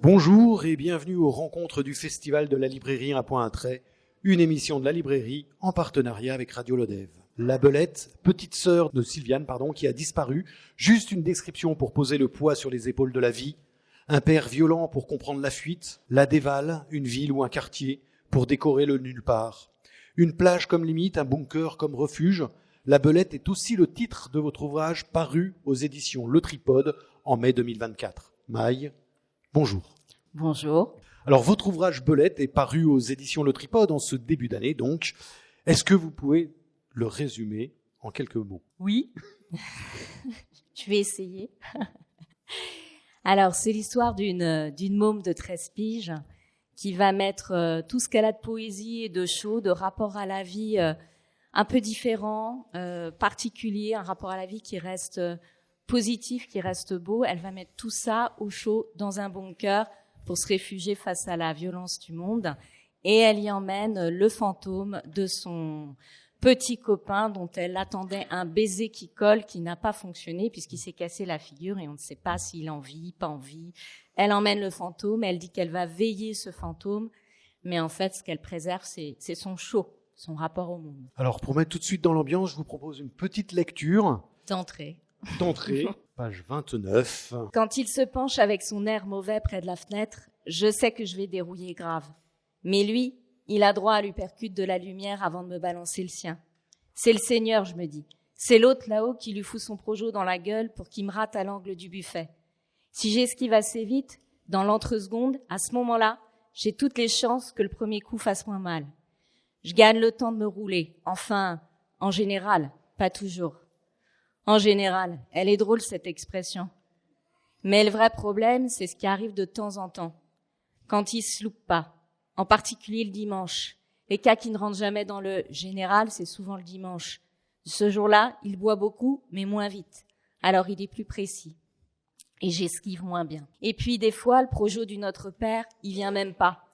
Bonjour et bienvenue aux rencontres du Festival de la librairie Un Point un Trait, une émission de la librairie en partenariat avec Radio Lodève. La Belette, petite sœur de Sylviane, qui a disparu, juste une description pour poser le poids sur les épaules de la vie, un père violent pour comprendre la fuite, la Déval, une ville ou un quartier pour décorer le nulle part, une plage comme limite, un bunker comme refuge. La Belette est aussi le titre de votre ouvrage paru aux éditions Le Tripode en mai 2024. Maï, bonjour. Bonjour. Alors, votre ouvrage Belette est paru aux éditions Le Tripode en ce début d'année, donc. Est-ce que vous pouvez le résumer en quelques mots ? Oui, je vais essayer. Alors, c'est l'histoire d'une môme de 13 piges qui va mettre tout ce qu'elle a de poésie et de chaud, de rapport à la vie un peu différent, particulier, un rapport à la vie qui reste positif, qui reste beau. Elle va mettre tout ça au chaud dans un bunker pour se réfugier face à la violence du monde. Et elle y emmène le fantôme de son petit copain dont elle attendait un baiser qui colle, qui n'a pas fonctionné puisqu'il s'est cassé la figure et on ne sait pas s'il en vit, pas en vie. Elle emmène le fantôme, elle dit qu'elle va veiller ce fantôme, mais en fait, ce qu'elle préserve, c'est son chaud, son rapport au monde. Alors, pour mettre tout de suite dans l'ambiance, je vous propose une petite lecture. D'entrée, page 29. Quand il se penche avec son air mauvais près de la fenêtre, je sais que je vais dérouiller grave. Mais lui, il a droit à l'uppercut de la lumière avant de me balancer le sien. C'est le Seigneur, je me dis. C'est l'autre là-haut qui lui fout son projo dans la gueule pour qu'il me rate à l'angle du buffet. Si j'esquive assez vite, dans l'entreseconde, à ce moment-là, j'ai toutes les chances que le premier coup fasse moins mal. Je gagne le temps de me rouler. Enfin, en général, pas toujours. En général, elle est drôle cette expression. Mais le vrai problème, c'est ce qui arrive de temps en temps. Quand il se loupe pas, en particulier le dimanche. Les cas qui ne rentrent jamais dans le général, c'est souvent le dimanche. Ce jour-là, il boit beaucoup, mais moins vite. Alors il est plus précis. Et j'esquive moins bien. Et puis des fois, le projo du Notre Père, il vient même pas.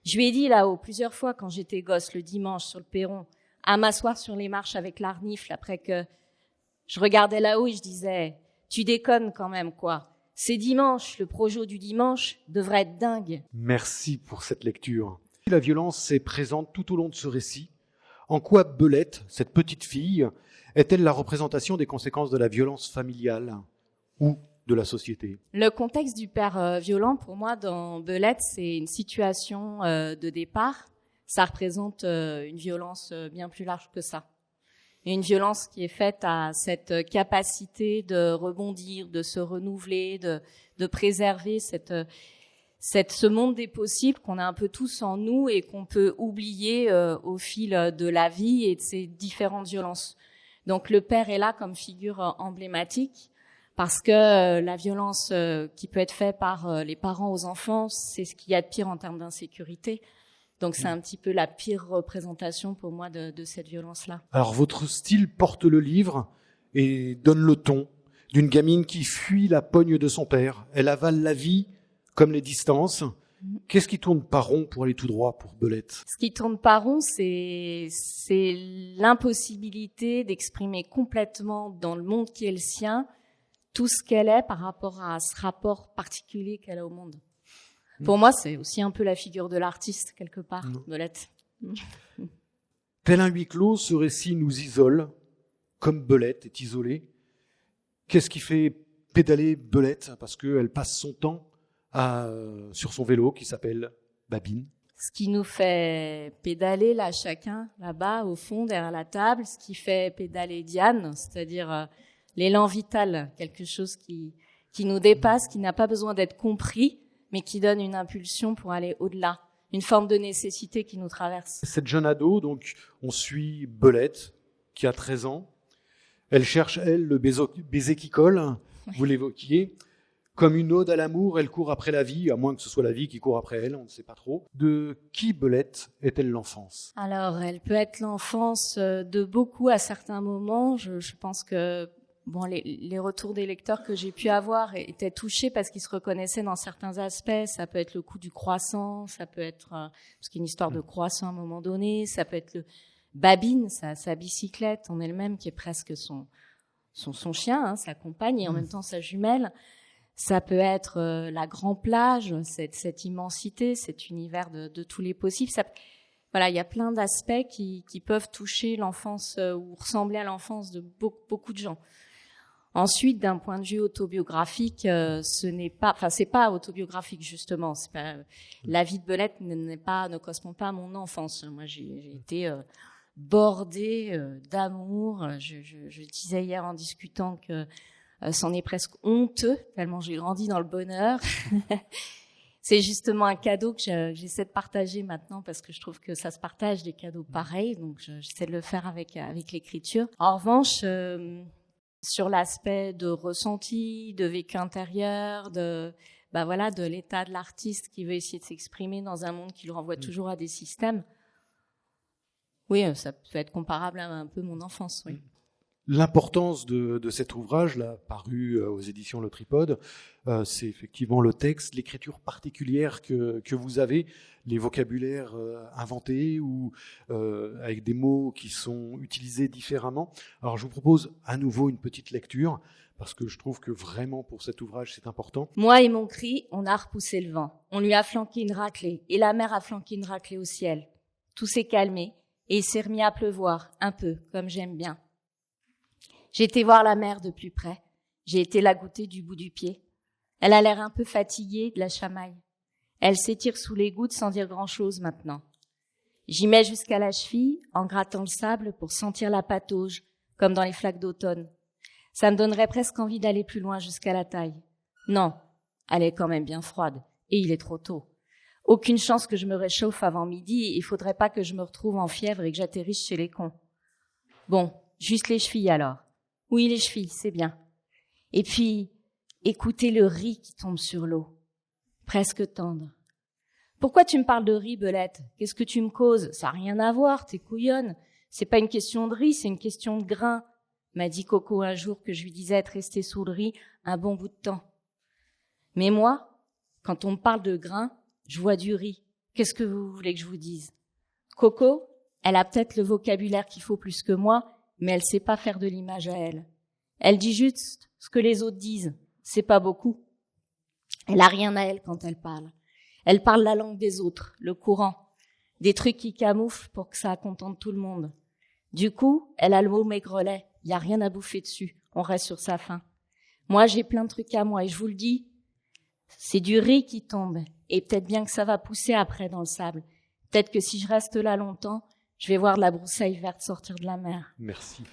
Je lui ai dit là-haut plusieurs fois quand j'étais gosse, le dimanche, sur le perron, à m'asseoir sur les marches avec la renifle après que je regardais là-haut et je disais « Tu déconnes quand même, quoi. C'est dimanche, le projo du dimanche devrait être dingue. » Merci pour cette lecture. La violence est présente tout au long de ce récit. En quoi Belette, cette petite fille, est-elle la représentation des conséquences de la violence familiale ou de la société ? Le contexte du père violent, pour moi, dans Belette, c'est une situation de départ. Ça représente une violence bien plus large que ça. Et une violence qui est faite à cette capacité de rebondir, de se renouveler, de préserver ce monde des possibles qu'on a un peu tous en nous et qu'on peut oublier au fil de la vie et de ces différentes violences. Donc le père est là comme figure emblématique parce que la violence qui peut être faite par les parents aux enfants, c'est ce qu'il y a de pire en termes d'insécurité. Donc c'est un petit peu la pire représentation pour moi de cette violence-là. Alors votre style porte le livre et donne le ton d'une gamine qui fuit la pogne de son père. Elle avale la vie comme les distances. Qu'est-ce qui tourne pas rond pour aller tout droit pour Belette ? Ce qui tourne pas rond, c'est l'impossibilité d'exprimer complètement dans le monde qui est le sien tout ce qu'elle est par rapport à ce rapport particulier qu'elle a au monde. Pour moi, c'est aussi un peu la figure de l'artiste, quelque part, Belette. Tel un huis clos, ce récit nous isole, comme Belette est isolée. Qu'est-ce qui fait pédaler Belette ? Parce qu'elle passe son temps sur son vélo qui s'appelle Babine. Ce qui nous fait pédaler, là, chacun, là-bas, au fond, derrière la table, ce qui fait pédaler Diane, c'est-à-dire l'élan vital, quelque chose qui nous dépasse, qui n'a pas besoin d'être compris, mais qui donne une impulsion pour aller au-delà, une forme de nécessité qui nous traverse. Cette jeune ado, donc, on suit Belette, qui a 13 ans. Elle cherche, le baiser qui colle, vous l'évoquiez. Comme une ode à l'amour, elle court après la vie, à moins que ce soit la vie qui court après elle, on ne sait pas trop. De qui Belette est-elle l'enfance ? Alors, elle peut être l'enfance de beaucoup à certains moments. Je pense que les retours des lecteurs que j'ai pu avoir étaient touchés parce qu'ils se reconnaissaient dans certains aspects. Ça peut être le coup du croissant, ça peut être parce qu'il y a une histoire de croissant à un moment donné, ça peut être le Babine, sa bicyclette en elle-même qui est presque son chien, sa compagne et en même temps sa jumelle. Ça peut être la grande plage, cette immensité, cet univers de tous les possibles. Voilà, il y a plein d'aspects qui peuvent toucher l'enfance ou ressembler à l'enfance de beaucoup de gens. Ensuite, d'un point de vue autobiographique, c'est pas autobiographique justement. C'est pas, la vie de Belette ne correspond pas à mon enfance. Moi, j'ai été bordée d'amour. Je disais hier en discutant que c'en est presque honteux tellement j'ai grandi dans le bonheur. C'est justement un cadeau que j'essaie de partager maintenant parce que je trouve que ça se partage des cadeaux pareils. Donc j'essaie de le faire avec l'écriture. En revanche, sur l'aspect de ressenti, de vécu intérieur, de l'état de l'artiste qui veut essayer de s'exprimer dans un monde qui le renvoie toujours à des systèmes. Oui, ça peut être comparable à un peu mon enfance, oui. L'importance de cet ouvrage, là, paru aux éditions Le Tripode, c'est effectivement le texte, l'écriture particulière que vous avez, les vocabulaires inventés ou avec des mots qui sont utilisés différemment. Alors je vous propose à nouveau une petite lecture, parce que je trouve que vraiment pour cet ouvrage c'est important. Moi et mon cri, on a repoussé le vent. On lui a flanqué une raclée, et la mer a flanqué une raclée au ciel. Tout s'est calmé, et il s'est remis à pleuvoir, un peu, comme j'aime bien. J'ai été voir la mer de plus près. J'ai été la goûter du bout du pied. Elle a l'air un peu fatiguée de la chamaille. Elle s'étire sous les gouttes sans dire grand-chose maintenant. J'y mets jusqu'à la cheville en grattant le sable pour sentir la patauge, comme dans les flaques d'automne. Ça me donnerait presque envie d'aller plus loin jusqu'à la taille. Non, elle est quand même bien froide et il est trop tôt. Aucune chance que je me réchauffe avant midi. Il faudrait pas que je me retrouve en fièvre et que j'atterrisse chez les cons. Bon, juste les chevilles alors. Oui, les chevilles, c'est bien. Et puis, écoutez le riz qui tombe sur l'eau, presque tendre. Pourquoi tu me parles de riz, Belette? Qu'est-ce que tu me causes? Ça n'a rien à voir, t'es couillonne. C'est pas une question de riz, c'est une question de grain, m'a dit Coco un jour que je lui disais être restée sous le riz un bon bout de temps. Mais moi, quand on me parle de grain, je vois du riz. Qu'est-ce que vous voulez que je vous dise? Coco, elle a peut-être le vocabulaire qu'il faut plus que moi, mais elle sait pas faire de l'image à elle. Elle dit juste ce que les autres disent. C'est pas beaucoup. Elle a rien à elle quand elle parle. Elle parle la langue des autres, le courant. Des trucs qui camouflent pour que ça contente tout le monde. Du coup, elle a le mot maigrelet. Y a rien à bouffer dessus. On reste sur sa faim. Moi, j'ai plein de trucs à moi et je vous le dis, c'est du riz qui tombe. Et peut-être bien que ça va pousser après dans le sable. Peut-être que si je reste là longtemps, je vais voir de la broussaille verte sortir de la mer. Merci.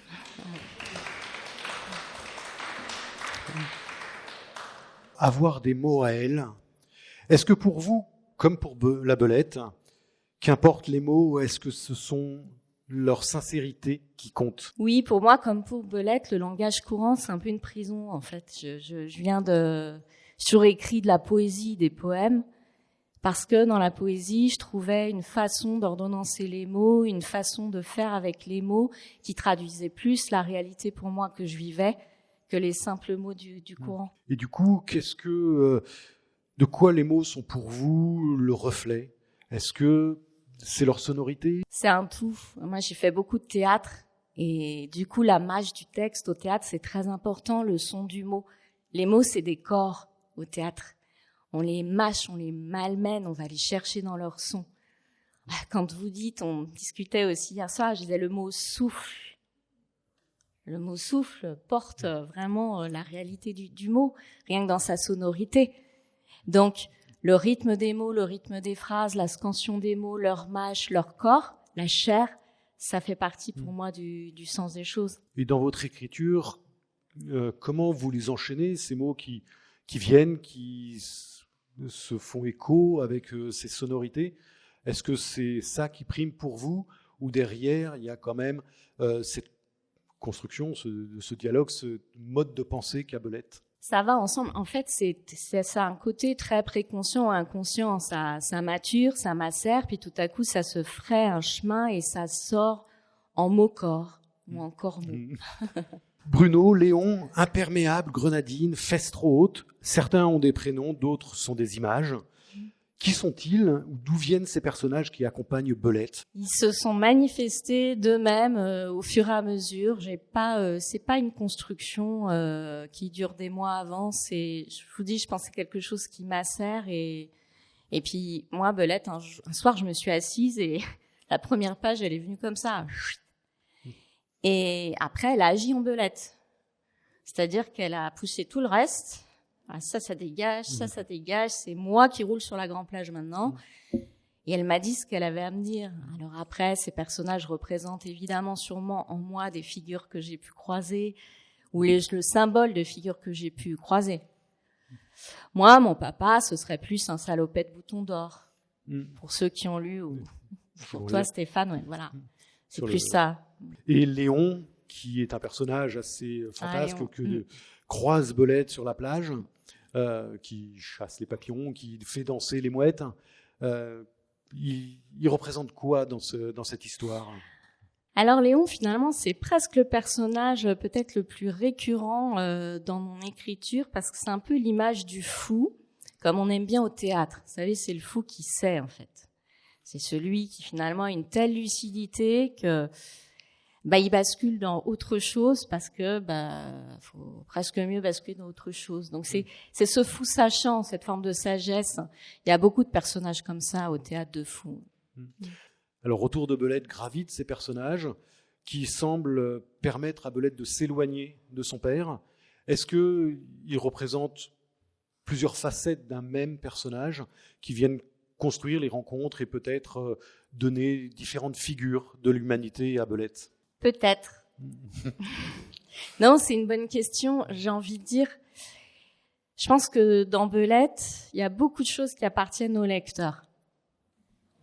Avoir des mots à elle. Est-ce que pour vous, comme pour la Belette, qu'importe les mots, est-ce que ce sont leur sincérité qui compte? Oui, pour moi, comme pour Belette, le langage courant, c'est un peu une prison, en fait. Je viens de surécrire de la poésie, des poèmes. Parce que dans la poésie, je trouvais une façon d'ordonnancer les mots, une façon de faire avec les mots qui traduisait plus la réalité pour moi que je vivais que les simples mots du courant. Et du coup, de quoi les mots sont pour vous le reflet? Est-ce que c'est leur sonorité? C'est un tout. Moi, j'ai fait beaucoup de théâtre et du coup, la mâche du texte au théâtre, c'est très important, le son du mot. Les mots, c'est des corps au théâtre. On les mâche, on les malmène, on va les chercher dans leur son. Quand vous dites, on discutait aussi hier soir, je disais le mot souffle. Le mot souffle porte vraiment la réalité du mot, rien que dans sa sonorité. Donc, le rythme des mots, le rythme des phrases, la scansion des mots, leur mâche, leur corps, la chair, ça fait partie pour moi du sens des choses. Et dans votre écriture, comment vous les enchaînez, ces mots qui viennent, qui se font écho avec ces sonorités? Est-ce que c'est ça qui prime pour vous, ou derrière il y a quand même cette construction, ce dialogue, ce mode de pensée qu'a Belette? Ça va ensemble. En fait, ça a un côté très préconscient, inconscient. Ça mature, ça macère, puis tout à coup, ça se fraye un chemin et ça sort en mots-corps ou en corps-mots. Bruno, Léon, Imperméable, Grenadine, Fesses trop hautes. Certains ont des prénoms, d'autres sont des images. Qui sont-ils ou d'où viennent ces personnages qui accompagnent Belette? Ils se sont manifestés d'eux-mêmes au fur et à mesure. C'est pas une construction qui dure des mois avant. Je vous dis, je pensais quelque chose qui macère et puis moi, Belette, un soir, je me suis assise et la première page, elle est venue comme ça. Et après, elle a agi en Belette. C'est-à-dire qu'elle a poussé tout le reste. Ah, ça dégage, ça dégage. C'est moi qui roule sur la grande plage maintenant. Et elle m'a dit ce qu'elle avait à me dire. Alors après, ces personnages représentent évidemment sûrement en moi des figures que j'ai pu croiser ou le symbole de figures que j'ai pu croiser. Moi, mon papa, ce serait plus un salopette bouton d'or. Pour ceux qui ont lu ou pour toi, Stéphane, ouais, voilà. C'est plus ça. Et Léon, qui est un personnage assez fantasque que croise Belette sur la plage, qui chasse les papillons, qui fait danser les mouettes. Il représente quoi dans cette histoire? Alors Léon, finalement, c'est presque le personnage peut-être le plus récurrent dans mon écriture parce que c'est un peu l'image du fou, comme on aime bien au théâtre. Vous savez, c'est le fou qui sait, en fait. C'est celui qui finalement a une telle lucidité que il bascule dans autre chose parce que faut presque mieux basculer dans autre chose. Donc c'est ce fou sachant, cette forme de sagesse. Il y a beaucoup de personnages comme ça au théâtre de fous. Alors autour de Belette gravitent ces personnages qui semblent permettre à Belette de s'éloigner de son père. Est-ce qu'ils représentent plusieurs facettes d'un même personnage qui viennent construire les rencontres et peut-être donner différentes figures de l'humanité à Belette? Peut-être. Non, c'est une bonne question. J'ai envie de dire, je pense que dans Belette, il y a beaucoup de choses qui appartiennent au lecteur.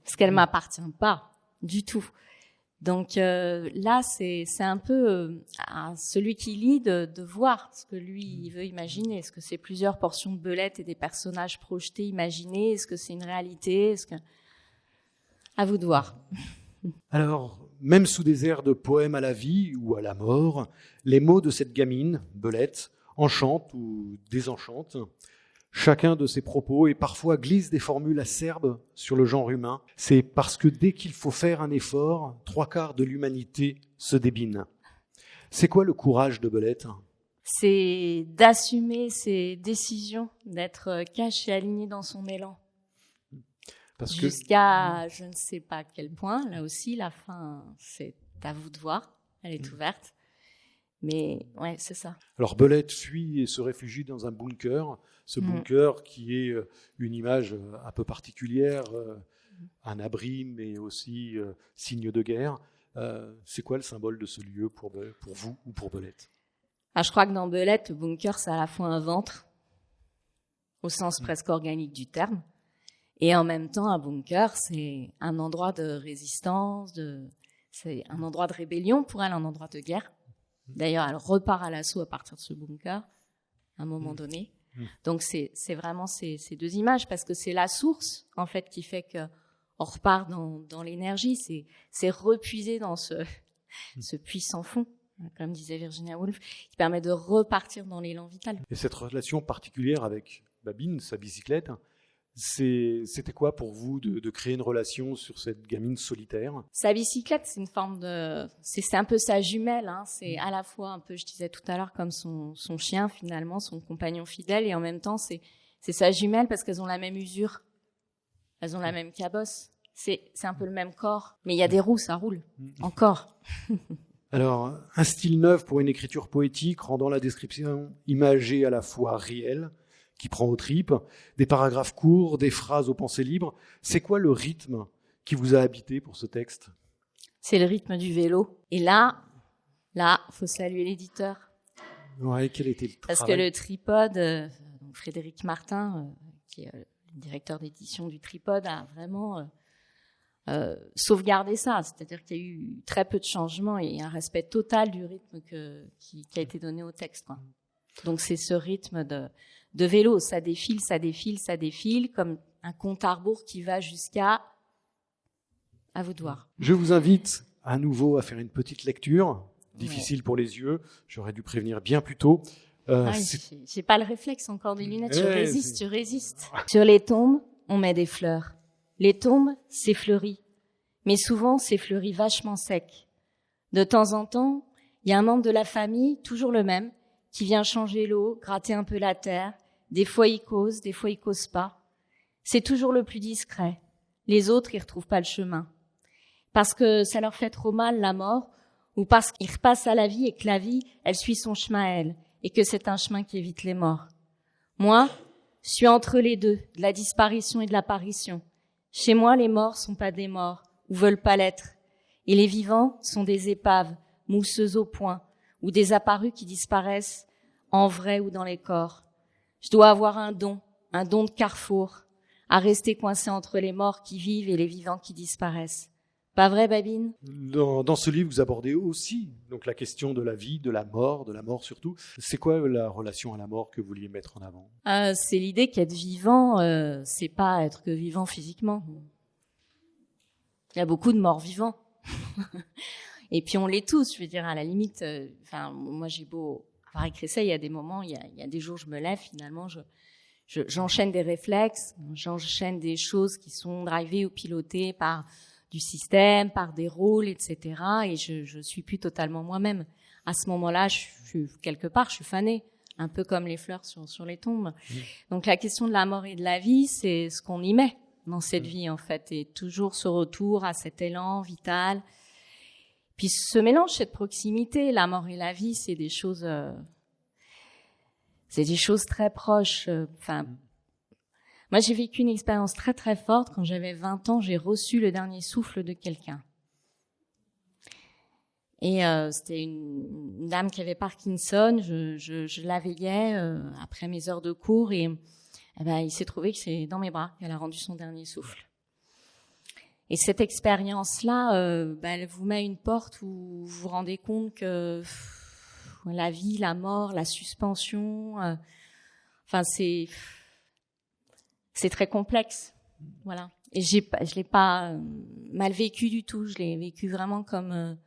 Parce qu'elle m'appartient pas du tout. Donc là, c'est un peu à celui qui lit de voir ce que lui il veut imaginer. Est-ce que c'est plusieurs portions de Belette et des personnages projetés, imaginés? Est-ce que c'est une réalité? À vous de voir. Alors, même sous des airs de poèmes à la vie ou à la mort, les mots de cette gamine, Belette, enchantent ou désenchantent. Chacun de ses propos et parfois glisse des formules acerbes sur le genre humain. C'est parce que dès qu'il faut faire un effort, 3/4 de l'humanité se débine. C'est quoi le courage de Belette? C'est d'assumer ses décisions, d'être cash et aligné dans son élan. Jusqu'à je ne sais pas quel point, là aussi, la fin, c'est à vous de voir, elle est ouverte. Mais ouais, c'est ça. Alors Belette fuit et se réfugie dans un bunker, ce bunker qui est une image un peu particulière, un abri, mais aussi signe de guerre. C'est quoi le symbole de ce lieu pour vous ou pour Belette? Je crois que dans Belette, le bunker, c'est à la fois un ventre, au sens presque organique du terme, et en même temps, un bunker, c'est un endroit de résistance, c'est un endroit de rébellion pour elle, un endroit de guerre. D'ailleurs, elle repart à l'assaut à partir de ce bunker, à un moment donné. Donc, c'est vraiment ces deux images, parce que c'est la source, en fait, qui fait qu'on repart dans l'énergie. C'est repuiser dans ce puits sans fond, comme disait Virginia Woolf, qui permet de repartir dans l'élan vital. Et cette relation particulière avec Babine, sa bicyclette, c'était quoi pour vous de créer une relation sur cette gamine solitaire? Sa bicyclette, c'est une forme c'est un peu sa jumelle, hein. C'est à la fois un peu, je disais tout à l'heure, comme son chien finalement, son compagnon fidèle, et en même temps c'est sa jumelle parce qu'elles ont la même usure, elles ont la même cabosse. C'est un peu le même corps, mais il y a des roues, ça roule encore. Alors, un style neuf pour une écriture poétique, rendant la description imagée à la fois réelle, qui prend aux tripes, des paragraphes courts, des phrases aux pensées libres. C'est quoi le rythme qui vous a habité pour ce texte? C'est le rythme du vélo. Et là, faut saluer l'éditeur. Ouais, quel était le travail? Parce que le tripode, Frédéric Martin, qui est le directeur d'édition du tripode, a vraiment sauvegardé ça. C'est-à-dire qu'il y a eu très peu de changements et un respect total du rythme qui a été donné au texte, quoi. Donc c'est ce rythme de vélo, ça défile, comme un compte à rebours qui va jusqu'à vous de voir. Je vous invite à nouveau à faire une petite lecture, difficile pour les yeux, j'aurais dû prévenir bien plus tôt. J'ai pas le réflexe encore des lunettes, je résiste. Sur les tombes, on met des fleurs. Les tombes, c'est fleuri. Mais souvent, c'est fleuri vachement sec. De temps en temps, il y a un membre de la famille, toujours le même, qui vient changer l'eau, gratter un peu la terre. Des fois, il cause pas. C'est toujours le plus discret. Les autres, ils retrouvent pas le chemin. Parce que ça leur fait trop mal, la mort, ou parce qu'ils repassent à la vie et que la vie, elle suit son chemin à elle, et que c'est un chemin qui évite les morts. Moi, je suis entre les deux, de la disparition et de l'apparition. Chez moi, les morts sont pas des morts, ou veulent pas l'être. Et les vivants sont des épaves, mousseuses au poing, ou des apparus qui disparaissent en vrai ou dans les corps. Je dois avoir un don de carrefour, à rester coincé entre les morts qui vivent et les vivants qui disparaissent. Pas vrai, Babine ? Dans ce livre, vous abordez aussi donc la question de la vie, de la mort surtout. C'est quoi la relation à la mort que vous vouliez mettre en avant ? C'est l'idée qu'être vivant, c'est pas être que vivant physiquement. Il y a beaucoup de morts vivants. Et puis on l'est tous, je veux dire, à la limite. Moi j'ai beau avoir écrit ça, il y a des moments, il y a des jours, je me lève, finalement, j'enchaîne des réflexes, j'enchaîne des choses qui sont drivées ou pilotées par du système, par des rôles, etc. Et je suis plus totalement moi-même. À ce moment-là, je suis fanée, un peu comme les fleurs sur les tombes. Donc la question de la mort et de la vie, c'est ce qu'on y met dans cette vie, en fait, et toujours ce retour à cet élan vital. Puis ce mélange, cette proximité, la mort et la vie, c'est des choses très proches. Moi, j'ai vécu une expérience très très forte. Quand j'avais 20 ans, j'ai reçu le dernier souffle de quelqu'un. Et c'était une dame qui avait Parkinson. Je la veillais après mes heures de cours et il s'est trouvé que c'est dans mes bras qu'elle a rendu son dernier souffle. Et cette expérience-là, elle vous met à une porte où vous vous rendez compte que la vie, la mort, la suspension, c'est très complexe, voilà. Et je l'ai pas mal vécu du tout. Je l'ai vécu vraiment comme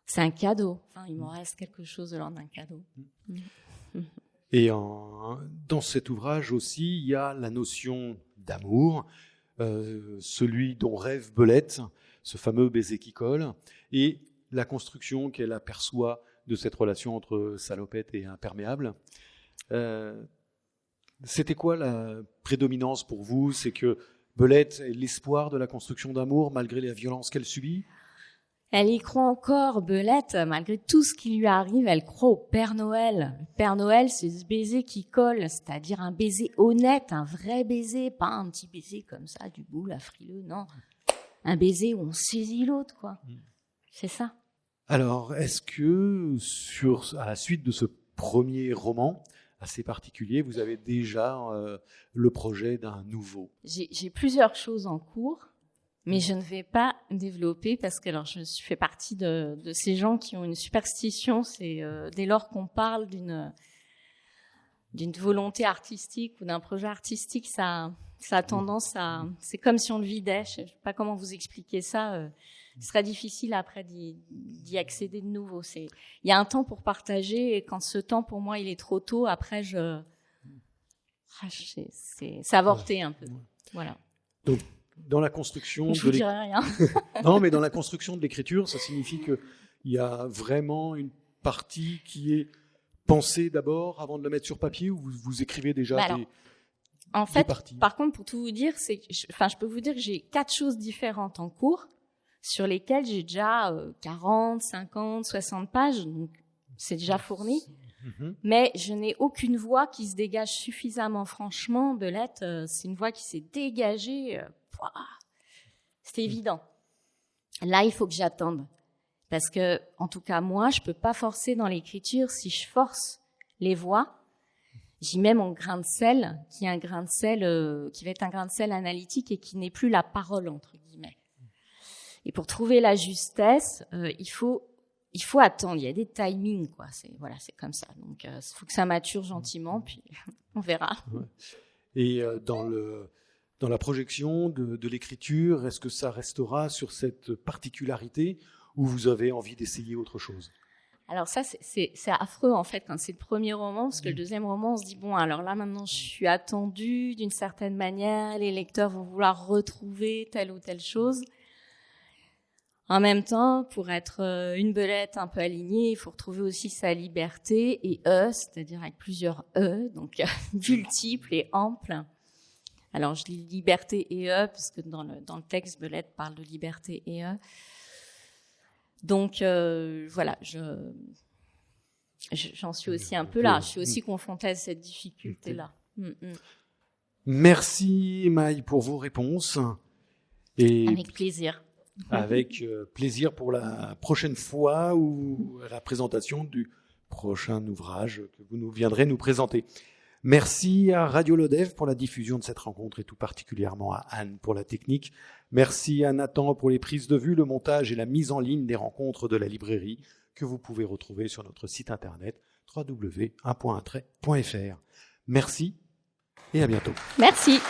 c'est un cadeau. Enfin, il me reste quelque chose de l'ordre d'un cadeau. Et dans cet ouvrage aussi, il y a la notion d'amour, celui dont rêve Belette, ce fameux baiser qui colle, et la construction qu'elle aperçoit de cette relation entre salopette et imperméable. C'était quoi la prédominance pour vous ? C'est que Belette est l'espoir de la construction d'amour malgré la violence qu'elle subit ? Elle y croit encore, Belette, malgré tout ce qui lui arrive, elle croit au Père Noël. Le Père Noël, c'est ce baiser qui colle, c'est-à-dire un baiser honnête, un vrai baiser, pas un petit baiser comme ça, du boule à frileux, non. Un baiser où on saisit l'autre, quoi. C'est ça. Alors, est-ce que, à la suite de ce premier roman assez particulier, vous avez déjà le projet d'un nouveau ? J'ai plusieurs choses en cours. Mais je ne vais pas développer parce que alors je fais partie de ces gens qui ont une superstition. C'est dès lors qu'on parle d'une volonté artistique ou d'un projet artistique, ça a tendance à, c'est comme si on le vidait. Je ne sais pas comment vous expliquer ça. Ce serait difficile après d'y accéder de nouveau. Il y a un temps pour partager et quand ce temps pour moi il est trop tôt, après c'est avorté un peu. Voilà. Donc, dans la construction je vous dirai rien. Non, mais dans la construction de l'écriture, ça signifie qu'il y a vraiment une partie qui est pensée d'abord avant de la mettre sur papier, ou vous écrivez déjà des parties ? Par contre, pour tout vous dire, je peux vous dire que j'ai 4 choses différentes en cours sur lesquelles j'ai déjà 40, 50, 60 pages, donc c'est déjà fourni. Mais je n'ai aucune voix qui se dégage suffisamment. Franchement, Belette, c'est une voix qui s'est dégagée. C'était évident. Là, il faut que j'attende. Parce que, en tout cas, moi, je peux pas forcer dans l'écriture. Si je force les voix, j'y mets mon grain de sel, qui est un grain de sel, qui va être un grain de sel analytique et qui n'est plus la parole, entre guillemets. Et pour trouver la justesse, il faut attendre. Il y a des timings, quoi. C'est comme ça. Donc, il faut que ça mature gentiment, puis on verra. Ouais. Et dans la projection de l'écriture, est-ce que ça restera sur cette particularité ou vous avez envie d'essayer autre chose ? Alors ça, c'est affreux en fait quand c'est le premier roman, parce que le deuxième roman, on se dit bon, alors là maintenant, je suis attendue d'une certaine manière, les lecteurs vont vouloir retrouver telle ou telle chose. En même temps, pour être une belette un peu alignée, il faut retrouver aussi sa liberté et c'est-à-dire avec plusieurs donc multiples et amples. Alors je lis liberté et parce que dans le texte, Belette parle de liberté et Donc voilà, j'en suis aussi un peu là. Je suis aussi confrontée à cette difficulté-là. Merci Maï pour vos réponses. Et avec plaisir. Avec plaisir pour la prochaine fois ou la présentation du prochain ouvrage que vous nous viendrez nous présenter. Merci à Radio Lodev pour la diffusion de cette rencontre et tout particulièrement à Anne pour la technique. Merci à Nathan pour les prises de vue, le montage et la mise en ligne des rencontres de la librairie que vous pouvez retrouver sur notre site internet www.1.trait.fr. Merci et à bientôt. Merci.